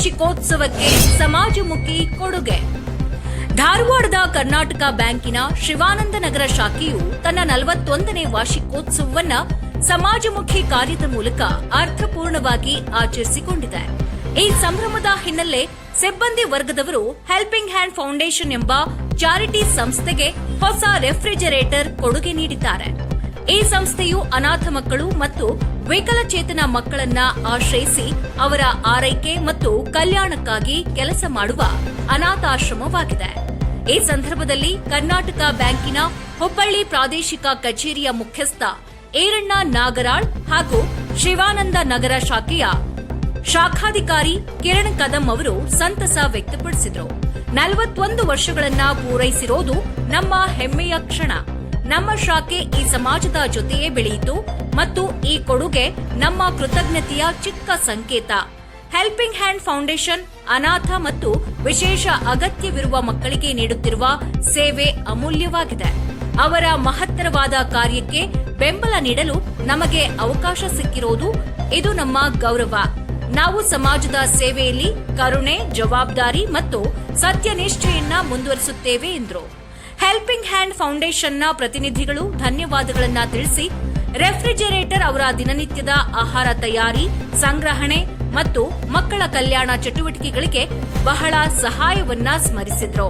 ವಾರ್ಷಿಕೋತ್ಸವಕ್ಕೆ ಸಮಾಜಮುಖಿ ಕೊಡುಗೆ. ಧಾರವಾಡದ ಕರ್ನಾಟಕ ಬ್ಯಾಂಕಿನ ಶಿವಾನಂದ ನಗರ ಶಾಖೆಯು ತನ್ನ 41ನೇ ವಾರ್ಷಿಕೋತ್ಸವವನ್ನ ಸಮಾಜಮುಖಿ ಕಾರ್ಯದ ಮೂಲಕ ಅರ್ಥಪೂರ್ಣವಾಗಿ ಆಚರಿಸಿಕೊಂಡಿದೆ. ಈ ಸಂಭ್ರಮದ ಹಿನ್ನೆಲೆ ಸಿಬ್ಬಂದಿ ವರ್ಗದವರು ಹೆಲ್ಪಿಂಗ್ ಹ್ಯಾಂಡ್ ಫೌಂಡೇಶನ್ ಎಂಬ ಚಾರಿಟಿ ಸಂಸ್ಥೆಗೆ ಹೊಸ ರೆಫ್ರಿಜರೇಟರ್ ಕೊಡುಗೆ ನೀಡಿದ್ದಾರೆ. ಈ ಸಂಸ್ಥೆಯು ಅನಾಥ ಮಕ್ಕಳು ಮತ್ತು ವಿಕಲಚೇತನ ಮಕ್ಕಳನ್ನ ಆಶ್ರಯಿಸಿ ಅವರ ಆರೈಕೆ ಮತ್ತು ಕಲ್ಯಾಣಕ್ಕಾಗಿ ಕೆಲಸ ಮಾಡುವ ಅನಾಥಾಶ್ರಮವಾಗಿದೆ. ಈ ಸಂದರ್ಭದಲ್ಲಿ ಕರ್ನಾಟಕ ಬ್ಯಾಂಕಿನ ಹುಬ್ಬಳ್ಳಿ ಪ್ರಾದೇಶಿಕ ಕಚೇರಿಯ ಮುಖ್ಯಸ್ಥ ಈರಣ್ಣ ನಾಗರಾಳ್ ಹಾಗೂ ಶಿವಾನಂದ ನಗರ ಶಾಖೆಯ ಶಾಖಾಧಿಕಾರಿ ಕಿರಣ್ ಕದಂ ಅವರು ಸಂತಸ ವ್ಯಕ್ತಪಡಿಸಿದರು. 41 ವರ್ಷಗಳನ್ನ ಪೂರೈಸಿರೋದು ನಮ್ಮ ಹೆಮ್ಮೆಯ ಕ್ಷಣ. ನಮ್ಮ ಶಾಖೆ ಈ ಸಮಾಜದ ಜೊತೆಯೇ ಬೆಳೆಯಿತು ಮತ್ತು ಈ ಕೊಡುಗೆ ನಮ್ಮ ಕೃತಜ್ಞತೆಯ ಚಿಕ್ಕ ಸಂಕೇತ. ಹೆಲ್ಪಿಂಗ್ ಹ್ಯಾಂಡ್ ಫೌಂಡೇಶನ್ ಅನಾಥ ಮತ್ತು ವಿಶೇಷ ಅಗತ್ಯವಿರುವ ಮಕ್ಕಳಿಗೆ ನೀಡುತ್ತಿರುವ ಸೇವೆ ಅಮೂಲ್ಯವಾಗಿದೆ. ಅವರ ಮಹತ್ತರವಾದ ಕಾರ್ಯಕ್ಕೆ ಬೆಂಬಲ ನೀಡಲು ನಮಗೆ ಅವಕಾಶ ಸಿಕ್ಕಿರೋದು ಇದು ನಮ್ಮ ಗೌರವ. ನಾವು ಸಮಾಜದ ಸೇವೆಯಲ್ಲಿ ಕರುಣೆ, ಜವಾಬ್ದಾರಿ ಮತ್ತು ಸತ್ಯನಿಷ್ಠೆಯನ್ನ ಮುಂದುವರಿಸುತ್ತೇವೆ ಎಂದರು. ಹೆಲ್ಪಿಂಗ್ ಹ್ಯಾಂಡ್ ಫೌಂಡೇಶನ್ನ ಪ್ರತಿನಿಧಿಗಳು ಧನ್ಯವಾದಗಳನ್ನ ತಿಳಿಸಿ ರೆಫ್ರಿಜರೇಟರ್ ಅವರ ದಿನನಿತ್ಯದ ಆಹಾರ ತಯಾರಿ, ಸಂಗ್ರಹಣೆ ಮತ್ತು ಮಕ್ಕಳ ಕಲ್ಯಾಣ ಚಟುವಟಿಕೆಗಳಿಗೆ ಬಹಳ ಸಹಾಯವನ್ನ ಸ್ಮರಿಸಿದ್ರು.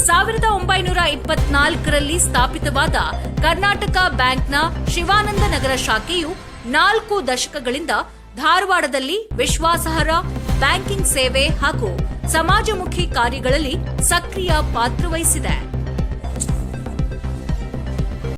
1924ರಲ್ಲಿ ಸ್ಥಾಪಿತವಾದ ಕರ್ನಾಟಕ ಬ್ಯಾಂಕ್ನ ಶಿವಾನಂದ ನಗರ ಶಾಖೆಯು 4 ದಶಕಗಳಿಂದ ಧಾರವಾಡದಲ್ಲಿ ವಿಶ್ವಾಸಾರ್ಹ ಬ್ಯಾಂಕಿಂಗ್ ಸೇವೆ ಹಾಗೂ ಸಮಾಜಮುಖಿ ಕಾರ್ಯಗಳಲ್ಲಿ ಸಕ್ರಿಯ ಪಾತ್ರ ವಹಿಸಿದೆ.